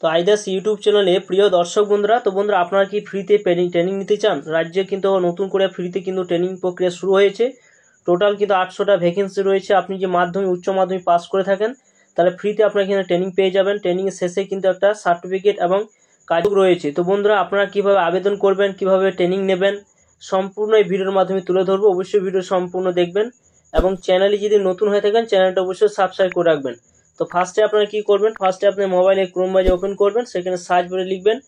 তো আইদাস ইউটিউব চ্যানেলে প্রিয় দর্শক বন্ধুরা, তো বন্ধুরা আপনারা কি ফ্রিতে ট্রেনিং নিতে চান? রাজ্যে কিন্তু নতুন করে ফ্রিতে কিন্তু ট্রেনিং প্রক্রিয়া শুরু হয়েছে। টোটাল কিন্তু 800টা ভ্যাকেন্সি রয়েছে। আপনি যে মাধ্যমিক উচ্চ মাধ্যমিক পাস করে থাকেন তাহলে ফ্রিতে আপনারা এখানে ট্রেনিং পেয়ে যাবেন। ট্রেনিংয়ের শেষে কিন্তু একটা সার্টিফিকেট এবং কাজ রয়েছে। তো বন্ধুরা আপনারা কিভাবে আবেদন করবেন, কিভাবে ট্রেনিং নেবেন, সম্পূর্ণ এই ভিডিওর মাধ্যমে তুলে ধরবো। অবশ্যই ভিডিও সম্পূর্ণ দেখবেন এবং চ্যানেলে যদি নতুন হয়ে থাকেন চ্যানেলটা অবশ্যই সাবস্ক্রাইব করে রাখবেন। তো ফার্স্টে আপনারা কি করবেন, ফার্স্টে আপনি মোবাইলে ক্রোম ব্রাউজার ওপেন করবেন, সেখানে সার্চ বারে লিখবেন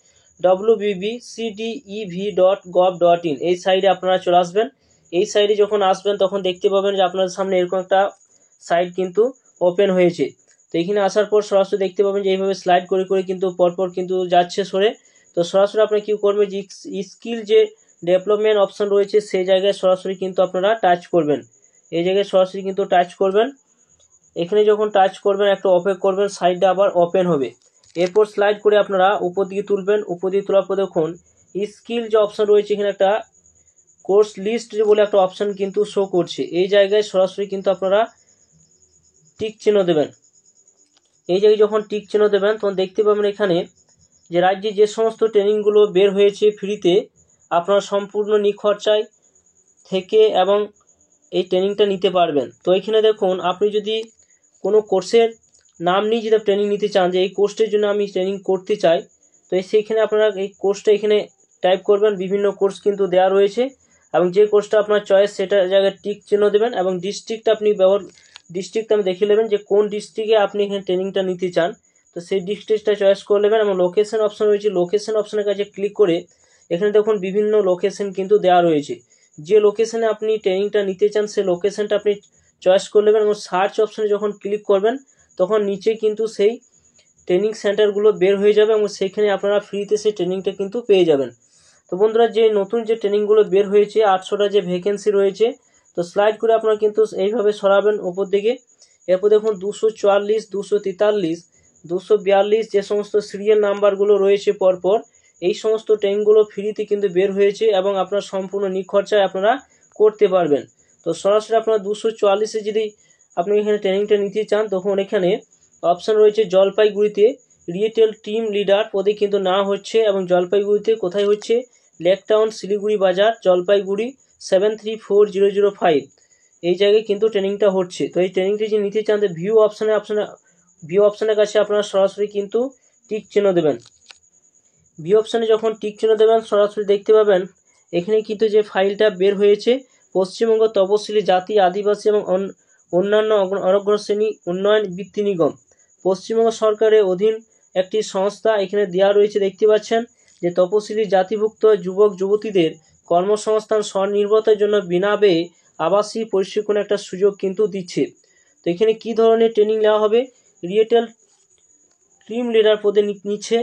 wbbcdev.gov.in। এই সাইডে আপনারা চলে আসবেন। এই সাইডে যখন আসবেন তখন দেখতে পাবেন যে আপনাদের সামনে এরকম একটা সাইট কিন্তু ওপেন হয়েছে। তো এখানে আসার পর সরাসরি দেখতে পাবেন যে এইভাবে স্লাইড করে করে কিন্তু পরপর কিন্তু যাচ্ছে সরে। তো সরাসরি আপনারা কি করবেন, যে স্কিল যে ডেভেলপমেন্ট অপশন রয়েছে সেই জায়গায় সরাসরি কিন্তু আপনারা টাচ করবেন। এই জায়গায় সরাসরি কিন্তু টাচ করবেন। এখানে যখন টাচ করবেন একটা ওপেন করবেন, সাইডটা আবার ওপেন হবে। এরপর স্লাইড করে আপনারা উপর দিকে তুলবেন। উপর দিকে তোলার পর দেখুন স্কিল যে অপশন রয়েছে এখানে একটা কোর্স লিস্ট বলে একটা অপশন কিন্তু শো করছে। এই জায়গায় সরাসরি কিন্তু আপনারা টিক চিহ্ন দেবেন। এই জায়গায় যখন টিক চিহ্ন দেবেন তখন দেখতে পাবেন এখানে যে রাজ্যে যে সমস্ত ট্রেনিংগুলো বের হয়েছে ফ্রিতে, আপনারা সম্পূর্ণ নিখরচায় থেকে এবং এই ট্রেনিংটা নিতে পারবেন। তো এখানে দেখুন আপনি যদি কোনো কোর্সের নাম নিয়ে যদি ট্রেনিং নিতে চান, যে এই কোর্সের জন্য আমি ট্রেনিং করতে চাই, তো সেইখানে আপনারা এই কোর্সটা এখানে টাইপ করবেন। বিভিন্ন কোর্স কিন্তু দেওয়া রয়েছে এবং যে কোর্সটা আপনার চয়েস সেটা জায়গায় টিক চিহ্ন দেবেন এবং ডিস্ট্রিক্টটা আপনি ডিস্ট্রিক্টটা আমি দেখে নেবেন যে কোন ডিস্ট্রিক্টে আপনি এখানে ট্রেনিংটা নিতে চান। তো সেই ডিস্ট্রিক্টটা চয়েস করে নেবেন এবং লোকেশন অপশন রয়েছে, লোকেশন অপশনের কাছে ক্লিক করে এখানে দেখুন বিভিন্ন লোকেশন কিন্তু দেওয়া রয়েছে। যে লোকেশনে আপনি ট্রেনিংটা নিতে চান সেই লোকেশনটা আপনি চয়েস করে নেবেন এবং সার্চ অপশনে যখন ক্লিক করবেন তখন নিচে কিন্তু সেই ট্রেনিং সেন্টারগুলো বের হয়ে যাবে এবং সেখানে আপনারা ফ্রিতে সেই ট্রেনিংটা কিন্তু পেয়ে যাবেন। তো বন্ধুরা যে নতুন যে ট্রেনিংগুলো বের হয়েছে 800টা যে ভ্যাকেন্সি রয়েছে, তো স্লাইড করে আপনারা কিন্তু এইভাবে সরাবেন উপর দিকে। এরপর দেখুন 244, 243, 242 যে সমস্ত সিরিয়াল নাম্বারগুলো রয়েছে পরপর, এই সমস্ত ট্রেনিংগুলো ফ্রিতে কিন্তু বের হয়েছে এবং আপনারা সম্পূর্ণ নিখরচায় আপনারা করতে পারবেন। তো সরাসরি আপনারা 244-এ যদি আপনি এখানে ট্রেনিংটা নিতে চান তখন এখানে অপশান রয়েছে জলপাইগুড়িতে রিটেল টিম লিডার পদে কিন্তু না হচ্ছে এবং জলপাইগুড়িতে কোথায় হচ্ছে, লেকটাউন শিলিগুড়ি বাজার জলপাইগুড়ি 734005 এই জায়গায় কিন্তু ট্রেনিংটা হচ্ছে। তো এই ট্রেনিংটি যে নিতে চান ভিউ অপশানের কাছে আপনারা সরাসরি কিন্তু টিক চিহ্ন দেবেন। ভিউ অপশানে যখন টিক চিহ্ন দেবেন সরাসরি দেখতে পাবেন এখানে কিন্তু যে ফাইলটা বের হয়েছে পশ্চিমবঙ্গ তপশিলি জাতি আদিবাসী এবং অন্যান্য অনগ্র শ্রেণী উন্নয়ন বৃত্তি নিগম পশ্চিমবঙ্গ সরকারের অধীন একটি সংস্থা এখানে দেওয়া রয়েছে। দেখতে পাচ্ছেন যে তপশিলি জাতিভুক্ত যুবক যুবতীদের কর্মসংস্থান স্বনির্ভরতার জন্য বিনা ব্যয়ে আবাসিক প্রশিক্ষণের একটা সুযোগ কিন্তু দিচ্ছে। তো এখানে কি ধরনের ট্রেনিং নেওয়া হবে, রিটেল টিম লিডার পদে নিচ্ছে।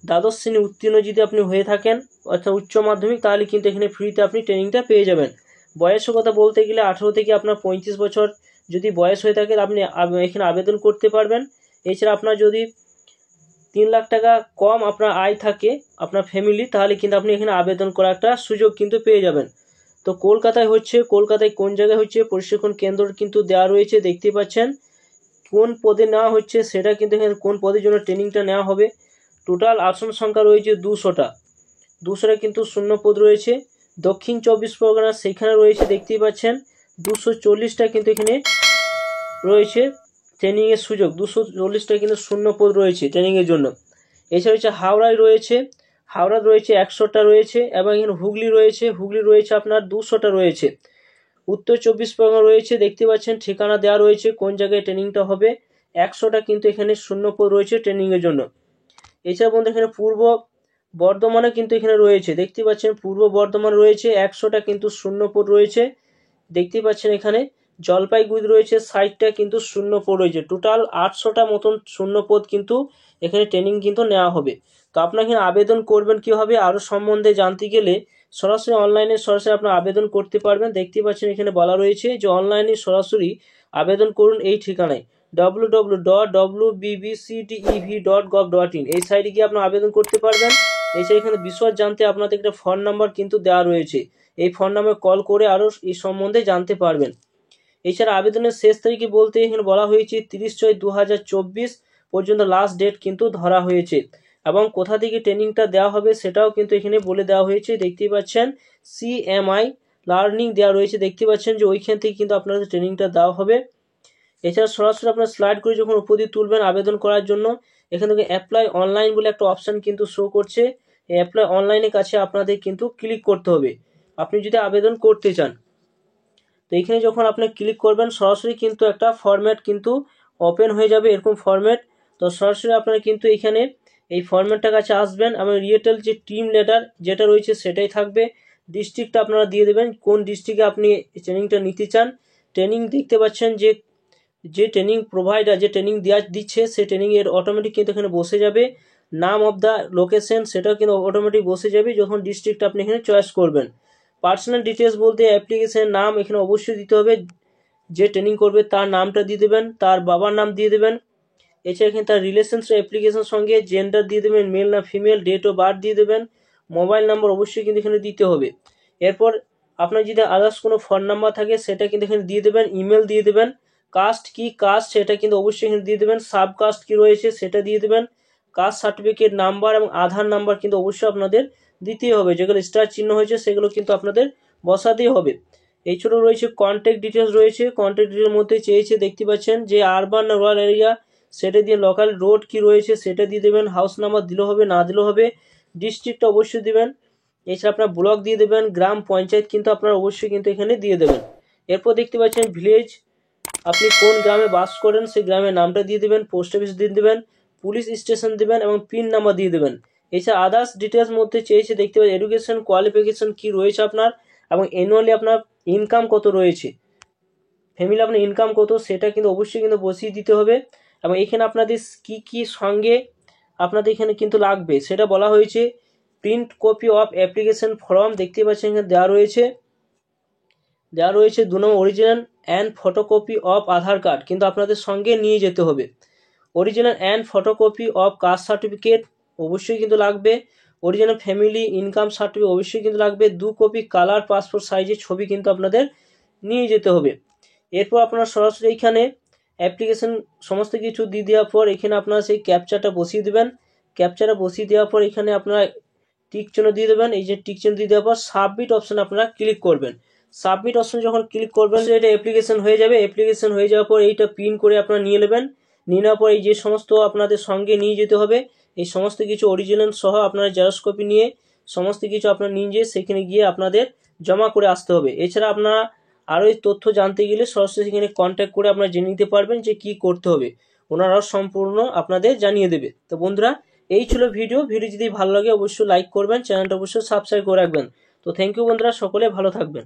দ্বাদশ শ্রেণী উত্তীর্ণ যদি আপনি হয়ে থাকেন অর্থাৎ উচ্চ মাধ্যমিক, তাহলে কিন্তু এখানে ফ্রিতে আপনি ট্রেনিংটা পেয়ে যাবেন। বয়সের কথা বলতে গেলে 18 থেকে আপনার 35 বছর যদি বয়স হয়ে থাকে আপনি এখানে আবেদন করতে পারবেন। এছাড়া আপনার যদি 3 লাখ টাকা কম আপনার আয় থাকে আপনার ফ্যামিলি, তাহলে কিন্তু আপনি এখানে আবেদন করার একটা সুযোগ কিন্তু পেয়ে যাবেন। তো কলকাতায় হচ্ছে, কলকাতায় কোন জায়গায় হচ্ছে প্রশিক্ষণ কেন্দ্র কিন্তু দেওয়া রয়েছে। দেখতে পাচ্ছেন কোন পদে নেওয়া হচ্ছে সেটা কিন্তু এখানে কোন পদের জন্য ট্রেনিংটা নেওয়া হবে। টোটাল আসন সংখ্যা রয়েছে 200টা কিন্তু শূন্য পদ রয়েছে। দক্ষিণ 24 পরগনা সেখানে রয়েছে দেখতেই পাচ্ছেন 240টা কিন্তু এখানে রয়েছে ট্রেনিংয়ের সুযোগ। 240টা কিন্তু শূন্য পদ রয়েছে ট্রেনিংয়ের জন্য। এছাড়া হচ্ছে হাওড়ায় রয়েছে 100টা রয়েছে এবং এখানে হুগলি রয়েছে আপনার 200টা রয়েছে। উত্তর 24 পরগনা রয়েছে, দেখতে পাচ্ছেন ঠিকানা দেওয়া রয়েছে কোন জায়গায় ট্রেনিংটা হবে। 100টা কিন্তু এখানে শূন্য পদ রয়েছে ট্রেনিংয়ের জন্য। এছাড়া বন্ধু এখানে পূর্ব বর্ধমানে কিন্তু এখানে রয়েছে, দেখতে পাচ্ছেন পূর্ব বর্ধমান রয়েছে 100টা কিন্তু শূন্য পদ রয়েছে। দেখতে পাচ্ছেন এখানে জলপাইগুড়ি রয়েছে 60টা কিন্তু শূন্য পদ রয়েছে। টোটাল 800টা মতন শূন্য পদ কিন্তু এখানে ট্রেনিং কিন্তু নেওয়া হবে। তো আপনার এখানে আবেদন করবেন কীভাবে আরও সম্বন্ধে জানতে গেলে সরাসরি অনলাইনে সরাসরি আপনার আবেদন করতে পারবেন। দেখতে পাচ্ছেন এখানে বলা রয়েছে যে অনলাইনে সরাসরি আবেদন করুন এই ঠিকানায় www.wbbcdev.gov.in এই সাইটে গিয়ে আপনার আবেদন করতে পারবেন। এছাড়া এখানে বিশদ জানতে আপনাদের একটা ফোন নাম্বার কিন্তু দেওয়া রয়েছে, এই ফোন নাম্বারে কল করে আরও এই সম্বন্ধে জানতে পারবেন। এছাড়া আবেদনের শেষ তারিখে বলতে এখানে বলা হয়েছে 30/6/2024 পর্যন্ত লাস্ট ডেট কিন্তু ধরা হয়েছে। এবং কোথা থেকে ট্রেনিংটা দেওয়া হবে সেটাও কিন্তু এখানে বলে দেওয়া হয়েছে। দেখতেই পাচ্ছেন CMI লার্নিং দেওয়া রয়েছে, দেখতে পাচ্ছেন যে ওইখান থেকে কিন্তু আপনাদের ট্রেনিংটা দেওয়া হবে। এছাড়া সরাসরি আপনার স্লাইড করে যখন উপর দিয়ে তুলবেন আবেদন করার জন্য, এখান থেকে অ্যাপ্লাই অনলাইন বলে একটা অপশান কিন্তু শো করছে। এই অ্যাপ্লাই অনলাইনের কাছে আপনাদের কিন্তু ক্লিক করতে হবে আপনি যদি আবেদন করতে চান। তো এইখানে যখন আপনি ক্লিক করবেন সরাসরি কিন্তু একটা ফরম্যাট কিন্তু ওপেন হয়ে যাবে, এরকম ফরম্যাট। তো সরাসরি আপনারা কিন্তু এখানে এই ফরম্যাটটার কাছে আসবেন এবং রিয়েটেল যে টিম লিডার যেটা রয়েছে সেটাই থাকবে। ডিস্ট্রিক্টটা আপনারা দিয়ে দেবেন, কোন ডিস্ট্রিক্টে আপনি ট্রেনিংটা নিতে চান। ট্রেনিং দেখতে পাচ্ছেন যে ট্রেনিং প্রোভাইডার যে ট্রেনিং দিচ্ছে সেই ট্রেনিং এর অটোমেটিক কিন্তু এখানে বসে যাবে। নাম অফ দ্য লোকেশন সেটাও কিন্তু অটোমেটিক বসে যাবে যখন ডিস্ট্রিক্ট আপনি এখানে চয়েস করবেন। পার্সোনাল ডিটেলস বলতে অ্যাপ্লিকেশনের নাম এখানে অবশ্যই দিতে হবে, যে ট্রেনিং করবে তার নামটা দিয়ে দেবেন, তার বাবার নাম দিয়ে দেবেন। এছাড়া এখানে তার রিলেশনস অ্যাপ্লিকেশনের সঙ্গে জেন্ডার দিয়ে দেবেন, মেল না ফিমেল, ডেট অফ বার্থ দিয়ে দেবেন, মোবাইল নাম্বার অবশ্যই কিন্তু এখানে দিতে হবে। এরপর আপনার যদি আদার্স কোনো ফোন নাম্বার থাকে সেটা কিন্তু এখানে দিয়ে দেবেন, ইমেল দিয়ে দেবেন। কাস্ট কি কাস্ট সেটা কিন্তু অবশ্যই এখানে দিয়ে দেবেন, সাব কাস্ট কি রয়েছে সেটা দিয়ে দেবেন। কাস্ট সার্টিফিকেট নাম্বার এবং আধার নাম্বার কিন্তু অবশ্যই আপনাদের দিতেই হবে, যেগুলো স্টার চিহ্ন হয়েছে সেগুলো কিন্তু আপনাদের বসাতেই হবে। এছাড়াও রয়েছে কন্ট্যাক্ট ডিটেলস রয়েছে, কন্ট্যাক্ট ডিটেলের মধ্যে চেয়েছে দেখতে পাচ্ছেন যে আরবান না রুরাল এরিয়া সেটা দিয়ে, লোকাল রোড কি রয়েছে সেটা দিয়ে দেবেন, হাউস নাম্বার দিলেও হবে না দিলেও হবে, ডিস্ট্রিক্টটা অবশ্যই দেবেন। এছাড়া আপনার ব্লক দিয়ে দেবেন, গ্রাম পঞ্চায়েত কিন্তু আপনারা অবশ্যই কিন্তু এখানে দিয়ে দেবেন। এরপর দেখতে পাচ্ছেন ভিলেজ, আপনি কোন গ্রামে বাস করেন সেই গ্রামের নামটা দিয়ে দেবেন, পোস্ট অফিস দিয়ে দেবেন, পুলিশ স্টেশন দেবেন এবং পিন নাম্বার দিয়ে দেবেন। এছাড়া আদার্স ডিটেলস মধ্যে চেয়েছে দেখতে পাচ্ছেন এডুকেশন কোয়ালিফিকেশন কি রয়েছে আপনার, এবং অ্যানুয়ালি আপনার ইনকাম কত রয়েছে, ফ্যামিলি আপনার ইনকাম কত সেটা কিন্তু অবশ্যই কিন্তু বসিয়ে দিতে হবে। এবং এখানে আপনাদের কি কি সঙ্গে আপনাদের এখানে কিন্তু লাগবে সেটা বলা হয়েছে। Print copy of application form দেখতে পাচ্ছেন এখানে দেওয়া রয়েছে। 2 number original and photocopy of Aadhaar card কিন্তু আপনাদের সঙ্গে নিয়ে যেতে হবে। Original and photocopy of caste certificate অবশ্যই কিন্তু লাগবে। অরিজিনাল ফ্যামিলি ইনকাম সার্টিফিকেট অবশ্যই কিন্তু লাগবে। 2 কপি কালার পাসপোর্ট সাইজের ছবি কিন্তু আপনাদের নিয়ে যেতে হবে। এরপর আপনারা সরাসরি এইখানে অ্যাপ্লিকেশন সমস্ত কিছু দিয়ে দেওয়ার পর এখানে আপনারা সেই ক্যাপচাটা বসিয়ে দেবেন। ক্যাপচাটা বসিয়ে দেওয়ার পর এখানে আপনারা টিক চিহ্ন দিয়ে দেবেন। এই যে টিক চিহ্ন দিয়ে দেওয়ার পর সাবমিট অপশানে আপনারা ক্লিক করবেন। সাবমিট অপশানে যখন ক্লিক করবেন এটা অ্যাপ্লিকেশন হয়ে যাবে। অ্যাপ্লিকেশন হয়ে যাওয়ার পর এইটা প্রিন্ট করে আপনারা নিয়ে নেবেন। নিয়ে নেওয়ার পর এই যে সমস্ত আপনাদের সঙ্গে নিয়ে যেতে হবে এই সমস্ত কিছু অরিজিনাল সহ আপনারা জেরক্স কপি নিয়ে সমস্ত কিছু আপনারা নিয়ে যেয়ে সেখানে গিয়ে আপনাদের জমা করে আসতে হবে। এছাড়া আপনারা আরও এই তথ্য জানতে গেলে সরাসরি সেখানে কন্ট্যাক্ট করে আপনারা জেনে নিতে পারবেন যে কি করতে হবে, ওনারাও সম্পূর্ণ আপনাদের জানিয়ে দেবে। তো বন্ধুরা এই ছিল ভিডিও যদি ভালো লাগে অবশ্যই লাইক করবেন, চ্যানেলটা অবশ্যই সাবস্ক্রাইব করে রাখবেন। তো থ্যাংক ইউ বন্ধুরা, সকলে ভালো থাকবেন।